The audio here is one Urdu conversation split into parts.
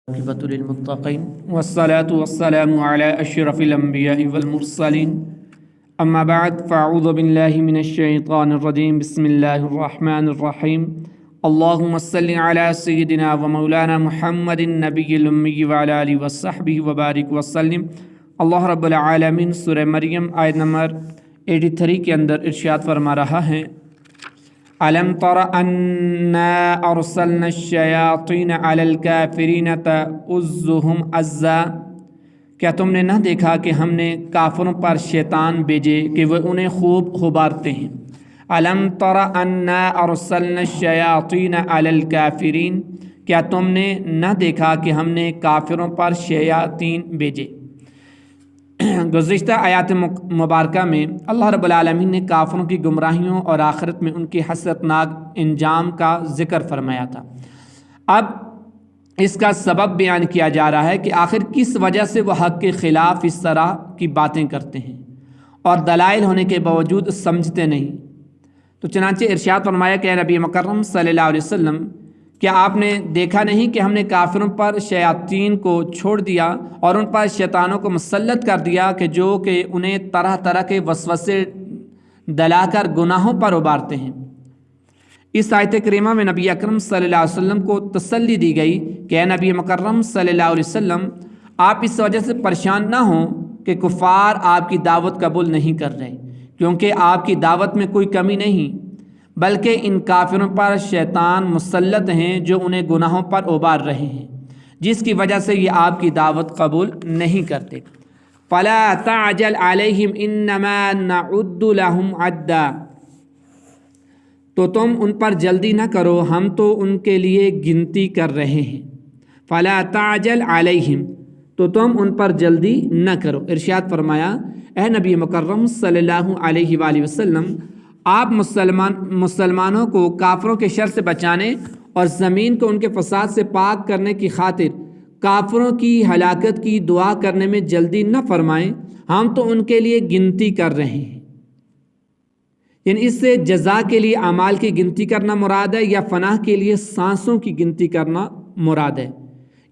عاقبۃ للمتقین والصلاة والسلام علی اشرف الانبیاء والمرسلین اما بعد فاعوذ باللہ من الشیطان الرجیم بسم اللہ الرحمن الرحیم اللہم صلی علی سیدنا و مولانا محمد النبی الامی وعلی آلہ وصحبہ وبارک وسلم۔ اللہ رب العالمین سورہ مریم آیت نمبر 83 کے اندر ارشاد فرما رہا ہے، أَلَمْ تَرَ أَنَّا أَرْسَلْنَا الشَّيَاطِينَ عَلَى الْكَافِرِينَ تَؤُزُّهُمْ أَزًّا، کیا تم نے نہ دیکھا کہ ہم نے کافروں پر شیطان بھیجے کہ وہ انہیں خوب خبارتے ہیں۔ أَلَمْ تَرَ أَنَّا أَرْسَلْنَا الشَّيَاطِينَ عَلَى الْكَافِرِينَ، کیا تم نے نہ دیکھا کہ ہم نے کافروں پر شیاطین بھیجے۔ گزشتہ آیات مبارکہ میں اللہ رب العالمین نے کافروں کی گمراہیوں اور آخرت میں ان کے حسرتناک انجام کا ذکر فرمایا تھا۔ اب اس کا سبب بیان کیا جا رہا ہے کہ آخر کس وجہ سے وہ حق کے خلاف اس طرح کی باتیں کرتے ہیں اور دلائل ہونے کے باوجود سمجھتے نہیں۔ تو چنانچہ ارشاد فرمایا کہ اے نبی مکرم صلی اللہ علیہ وسلم، کیا آپ نے دیکھا نہیں کہ ہم نے کافروں پر شیاطین کو چھوڑ دیا اور ان پر شیطانوں کو مسلط کر دیا کہ جو کہ انہیں طرح طرح کے وسوسے ڈلا کر گناہوں پر ابھارتے ہیں۔ اس آیت کریمہ میں نبی اکرم صلی اللہ علیہ وسلم کو تسلی دی گئی کہ اے نبی مکرم صلی اللہ علیہ وسلم، آپ اس وجہ سے پریشان نہ ہوں کہ کفار آپ کی دعوت قبول نہیں کر رہے، کیونکہ آپ کی دعوت میں کوئی کمی نہیں، بلکہ ان کافروں پر شیطان مسلط ہیں جو انہیں گناہوں پر ابھار رہے ہیں، جس کی وجہ سے یہ آپ کی دعوت قبول نہیں کرتے۔ فَلَا تَعْجَلْ عَلَيْهِمْ إِنَّمَا نَعُدُّ لَهُمْ عَدًّا، تو تم ان پر جلدی نہ کرو، ہم تو ان کے لیے گنتی کر رہے ہیں۔ فَلَا تَعْجَلْ عَلَيْهِمْ، تو تم ان پر جلدی نہ کرو۔ ارشاد فرمایا، اے نبی مکرم صلی اللہ علیہ وآلہ وسلم، آپ مسلمانوں کو کافروں کے شر سے بچانے اور زمین کو ان کے فساد سے پاک کرنے کی خاطر کافروں کی ہلاکت کی دعا کرنے میں جلدی نہ فرمائیں، ہم تو ان کے لیے گنتی کر رہے ہیں۔ یعنی اس سے جزا کے لیے اعمال کی گنتی کرنا مراد ہے، یا فناہ کے لیے سانسوں کی گنتی کرنا مراد ہے،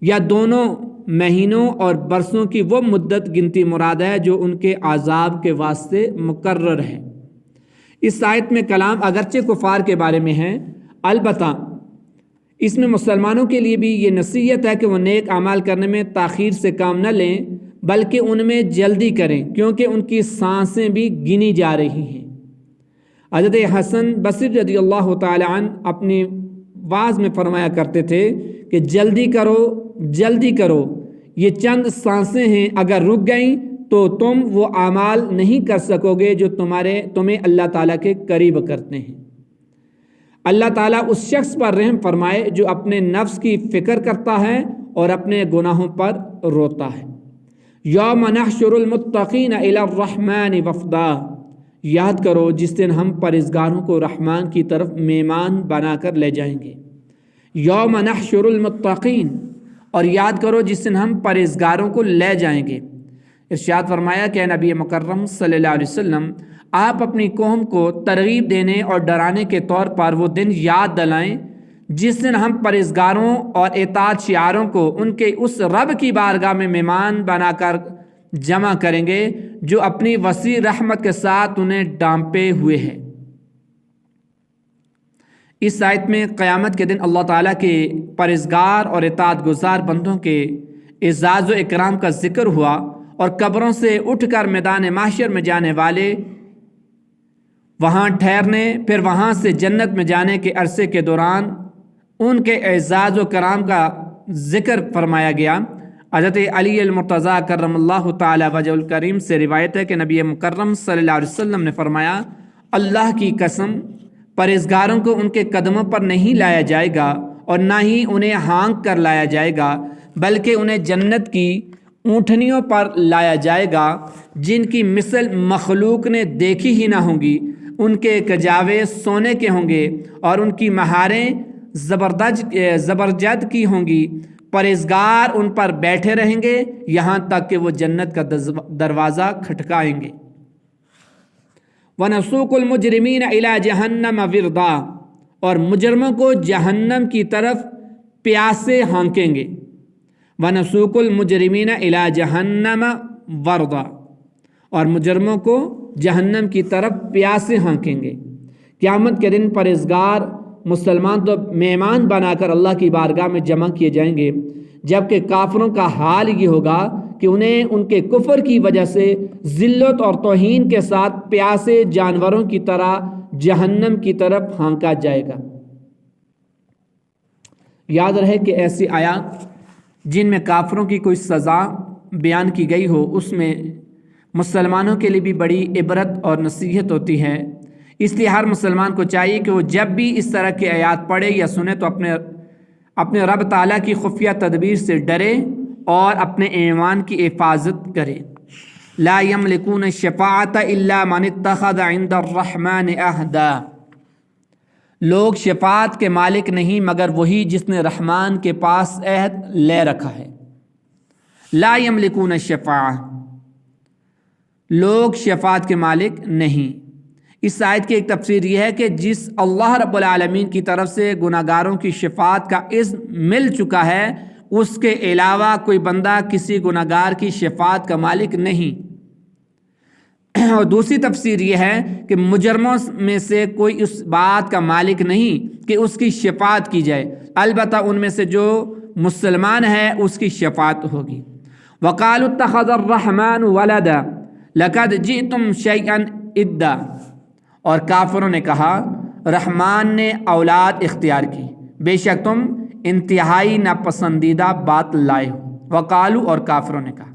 یا دونوں مہینوں اور برسوں کی وہ مدت گنتی مراد ہے جو ان کے عذاب کے واسطے مقرر ہے۔ اس آیت میں کلام اگرچہ کفار کے بارے میں ہے، البتہ اس میں مسلمانوں کے لیے بھی یہ نصیحت ہے کہ وہ نیک اعمال کرنے میں تاخیر سے کام نہ لیں، بلکہ ان میں جلدی کریں، کیونکہ ان کی سانسیں بھی گنی جا رہی ہیں۔ حضرت حسن بصری رضی اللہ تعالی عنہ اپنی واعظ میں فرمایا کرتے تھے کہ جلدی کرو، جلدی کرو، یہ چند سانسیں ہیں، اگر رک گئیں تو تم وہ اعمال نہیں کر سکو گے جو تمہیں اللہ تعالیٰ کے قریب کرتے ہیں۔ اللہ تعالیٰ اس شخص پر رحم فرمائے جو اپنے نفس کی فکر کرتا ہے اور اپنے گناہوں پر روتا ہے۔ یوم نحشر المتقین الی الرحمن وفدا، یاد کرو جس دن ہم پرہیزگاروں کو رحمان کی طرف مہمان بنا کر لے جائیں گے۔ یوم نحشر المتقین، اور یاد کرو جس دن ہم پرہیزگاروں کو لے جائیں گے۔ ارشاد فرمایا کہ نبی مکرم صلی اللہ علیہ وسلم، آپ اپنی قوم کو ترغیب دینے اور ڈرانے کے طور پر وہ دن یاد دلائیں جس دن ہم پرہیزگاروں اور اطاعت شعاروں کو ان کے اس رب کی بارگاہ میں مہمان بنا کر جمع کریں گے جو اپنی وسیع رحمت کے ساتھ انہیں ڈانپے ہوئے ہے۔ اس آیت میں قیامت کے دن اللہ تعالیٰ کے پرہیزگار اور اطاعت گزار بندوں کے اعزاز و اکرام کا ذکر ہوا، اور قبروں سے اٹھ کر میدان محشر میں جانے والے وہاں ٹھہرنے، پھر وہاں سے جنت میں جانے کے عرصے کے دوران ان کے اعزاز و کرام کا ذکر فرمایا گیا۔ حضرت علی المرتضیٰ کرم اللہ تعالی وجہ الکریم سے روایت ہے کہ نبی مکرم صلی اللہ علیہ وسلم نے فرمایا، اللہ کی قسم، پرہیزگاروں کو ان کے قدموں پر نہیں لایا جائے گا اور نہ ہی انہیں ہانک کر لایا جائے گا، بلکہ انہیں جنت کی اونٹنیوں پر لایا جائے گا جن کی مثل مخلوق نے دیکھی ہی نہ ہوں گی، ان کے کجاوے سونے کے ہوں گے اور ان کی مہاریں زبرجد کی ہوں گی۔ پرہیزگار ان پر بیٹھے رہیں گے یہاں تک کہ وہ جنت کا دروازہ کھٹکائیں گے۔ وَنَسُوقُ الْمُجْرِمِينَ إِلَى جَهَنَّمَ وِرْدًا، اور مجرموں کو جہنم کی طرف پیاسے ہانکیں گے۔ وَنَسُوقُ الْمُجْرِمِينَ إِلَى جَهَنَّمَ وَرْدًا، اور مجرموں کو جہنم کی طرف پیاسے ہانکیں گے۔ قیامت کے دن پرہیزگار مسلمان تو مہمان بنا کر اللہ کی بارگاہ میں جمع کیے جائیں گے، جبکہ کافروں کا حال یہ ہوگا کہ انہیں ان کے کفر کی وجہ سے ذلت اور توہین کے ساتھ پیاسے جانوروں کی طرح جہنم کی طرف ہانکا جائے گا۔ یاد رہے کہ ایسی آیات جن میں کافروں کی کوئی سزا بیان کی گئی ہو، اس میں مسلمانوں کے لیے بھی بڑی عبرت اور نصیحت ہوتی ہے۔ اس لیے ہر مسلمان کو چاہیے کہ وہ جب بھی اس طرح کی آیات پڑھے یا سنے تو اپنے رب تعالیٰ کی خفیہ تدبیر سے ڈرے اور اپنے ایمان کی حفاظت کرے۔ لا یملکون الشفاعۃ الا من اتخذ عند الرحمن عہدا، لوگ شفاعت کے مالک نہیں مگر وہی جس نے رحمان کے پاس عہد لے رکھا ہے۔ لا یملکون الشفاعۃ، لوگ شفاعت کے مالک نہیں۔ اس آیت کی ایک تفسیر یہ ہے کہ جس اللہ رب العالمین کی طرف سے گناہ گاروں کی شفاعت کا اذن مل چکا ہے، اس کے علاوہ کوئی بندہ کسی گناہ گار کی شفاعت کا مالک نہیں۔ اور دوسری تفسیر یہ ہے کہ مجرموں میں سے کوئی اس بات کا مالک نہیں کہ اس کی شفاعت کی جائے، البتہ ان میں سے جو مسلمان ہے اس کی شفاعت ہوگی۔ وقالوا اتخذ الرحمن ولدا لقد جئتم شیئا ادا، اور کافروں نے کہا رحمان نے اولاد اختیار کی، بے شک تم انتہائی ناپسندیدہ بات لائے ہو۔ وقالو، اور کافروں نے کہا۔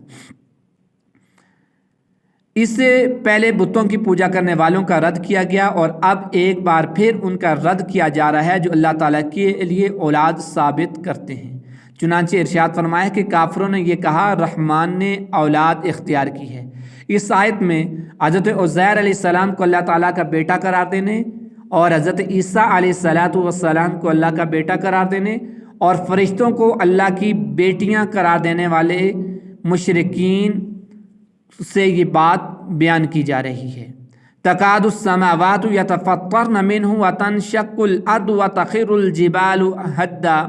اس سے پہلے بتوں کی پوجا کرنے والوں کا رد کیا گیا، اور اب ایک بار پھر ان کا رد کیا جا رہا ہے جو اللہ تعالیٰ کے لیے اولاد ثابت کرتے ہیں۔ چنانچہ ارشاد فرمایا کہ کافروں نے یہ کہا رحمان نے اولاد اختیار کی ہے۔ اس آیت میں حضرت عزیر علیہ السلام کو اللہ تعالیٰ کا بیٹا قرار دینے، اور حضرت عیسیٰ علیہ السلام کو اللہ کا بیٹا قرار دینے، اور فرشتوں کو اللہ کی بیٹیاں قرار دینے والے مشرکین سے یہ بات بیان کی جا رہی ہے۔ تکاد السماوات یتفطرن منہ وتنشق الارض وتخر الجبال ہدا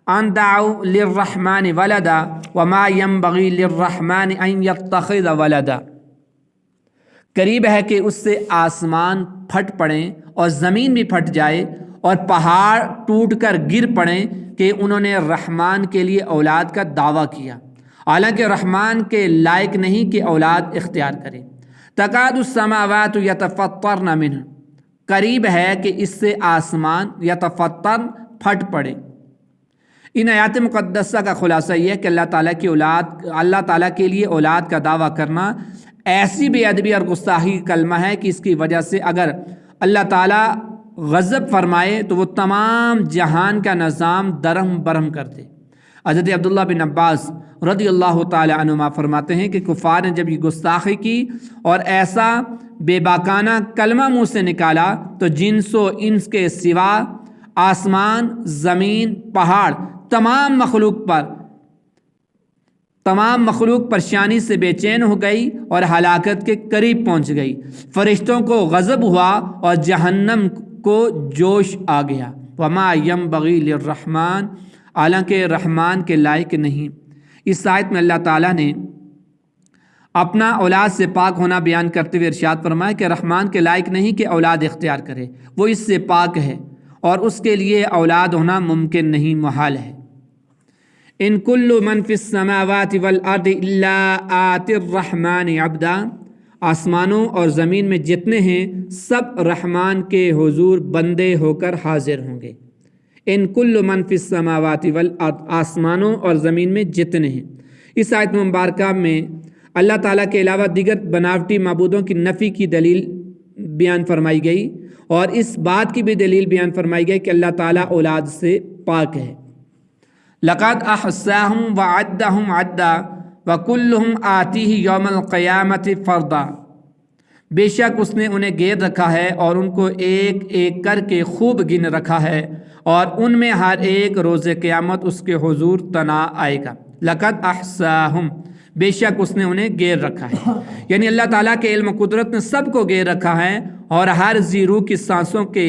ان دعوا للرحمن ولدا وما ينبغي للرحمن ان يتخذ ولدا، قریب ہے کہ اس سے آسمان پھٹ پڑیں اور زمین بھی پھٹ جائے اور پہاڑ ٹوٹ کر گر پڑیں کہ انہوں نے رحمان کے لیے اولاد کا دعویٰ کیا، حالانکہ رحمان کے لائق نہیں کہ اولاد اختیار کرے۔ تکاد السماوات یتفطرن منہ، قریب ہے کہ اس سے آسمان یتفطر پھٹ پڑے۔ ان آیات مقدسہ کا خلاصہ یہ ہے کہ اللہ تعالیٰ کے لیے اولاد کا دعویٰ کرنا ایسی بے ادبی اور گستاخی کلمہ ہے کہ اس کی وجہ سے اگر اللہ تعالیٰ غضب فرمائے تو وہ تمام جہان کا نظام درہم برہم کر دے۔ حضرت عبداللہ بن عباس رضی اللہ تعالی عنہما فرماتے ہیں کہ کفار نے جب یہ گستاخی کی اور ایسا بے باکانہ کلمہ منہ سے نکالا تو جنس و انس کے سوا آسمان، زمین، پہاڑ، تمام مخلوق پریشانی سے بے چین ہو گئی اور ہلاکت کے قریب پہنچ گئی۔ فرشتوں کو غضب ہوا اور جہنم کو جوش آ گیا۔ وما ينبغي للرحمن، حالانکہ رحمان کے لائق نہیں۔ اس آیت میں اللہ تعالیٰ نے اپنا اولاد سے پاک ہونا بیان کرتے ہوئے ارشاد فرمایا کہ رحمان کے لائق نہیں کہ اولاد اختیار کرے، وہ اس سے پاک ہے اور اس کے لیے اولاد ہونا ممکن نہیں، محال ہے۔ ان کل من فی السماوات والارض الا آتی الرحمن عبدا، آسمانوں اور زمین میں جتنے ہیں سب رحمان کے حضور بندے ہو کر حاضر ہوں گے۔ ان کل من فی السماوات والارض، آسمانوں اور زمین میں جتنے ہیں۔ اس آیت مبارکہ میں اللہ تعالیٰ کے علاوہ دیگر بناوٹی معبودوں کی نفی کی دلیل بیان فرمائی گئی، اور اس بات کی بھی دلیل بیان فرمائی گئی کہ اللہ تعالیٰ اولاد سے پاک ہے۔ لقد احصاهم وعدهم عدا وكلهم آتيه یوم القیامت فردا، بے شک اس نے انہیں گیر رکھا ہے اور ان کو ایک ایک کر کے خوب گن رکھا ہے، اور ان میں ہر ایک روز قیامت اس کے حضور تنا آئے گا۔ لقد احصاهم، بے شک اس نے انہیں گیر رکھا ہے، یعنی اللہ تعالیٰ کے علم و قدرت نے سب کو گیر رکھا ہے، اور ہر ذی روح کی سانسوں کے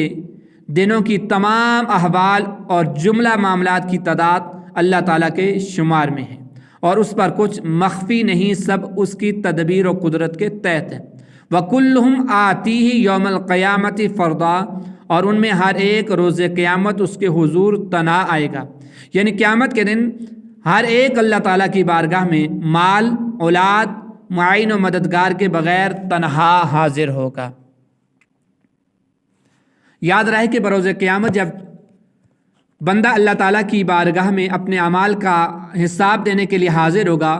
دنوں کی تمام احوال اور جملہ معاملات کی تعداد اللہ تعالیٰ کے شمار میں ہے اور اس پر کچھ مخفی نہیں، سب اس کی تدبیر و قدرت کے تحت ہے۔ وَكُلُّهُمْ آتِيهِ يَوْمَ الْقِيَامَةِ فَرْدًا، اور ان میں ہر ایک روز قیامت اس کے حضور تنہا آئے گا، یعنی قیامت کے دن ہر ایک اللہ تعالیٰ کی بارگاہ میں مال، اولاد، معین و مددگار کے بغیر تنہا حاضر ہوگا۔ یاد رہے کہ بروز قیامت جب بندہ اللہ تعالیٰ کی بارگاہ میں اپنے اعمال کا حساب دینے کے لیے حاضر ہوگا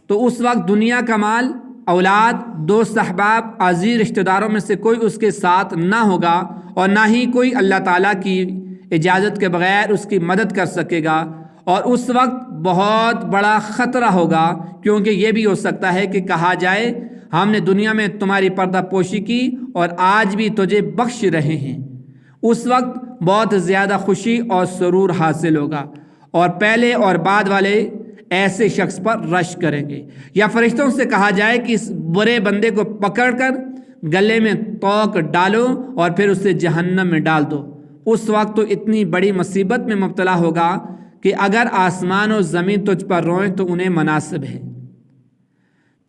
تو اس وقت دنیا کا مال، اولاد، دوست احباب، عزیز رشتہ داروں میں سے کوئی اس کے ساتھ نہ ہوگا اور نہ ہی کوئی اللہ تعالیٰ کی اجازت کے بغیر اس کی مدد کر سکے گا، اور اس وقت بہت بڑا خطرہ ہوگا، کیونکہ یہ بھی ہو سکتا ہے کہ کہا جائے ہم نے دنیا میں تمہاری پردہ پوشی کی اور آج بھی تجھے بخش رہے ہیں۔ اس وقت بہت زیادہ خوشی اور سرور حاصل ہوگا اور پہلے اور بعد والے ایسے شخص پر رش کریں گے، یا فرشتوں سے کہا جائے کہ اس برے بندے کو پکڑ کر گلے میں توق ڈالو اور پھر اسے جہنم میں ڈال دو۔ اس وقت تو اتنی بڑی مصیبت میں مبتلا ہوگا کہ اگر آسمان و زمین تجھ پر روئیں تو انہیں مناسب ہے۔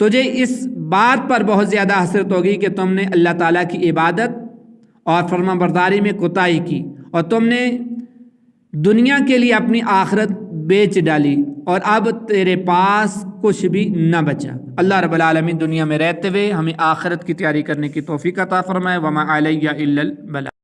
تجھے اس بات پر بہت زیادہ حسرت ہوگی کہ تم نے اللہ تعالیٰ کی عبادت اور فرما برداری میں کوتاہی کی اور تم نے دنیا کے لیے اپنی آخرت بیچ ڈالی اور اب تیرے پاس کچھ بھی نہ بچا۔ اللہ رب العالمین دنیا میں رہتے ہوئے ہمیں آخرت کی تیاری کرنے کی توفیق عطا فرمائے۔ وما علیہ الا البلاغ۔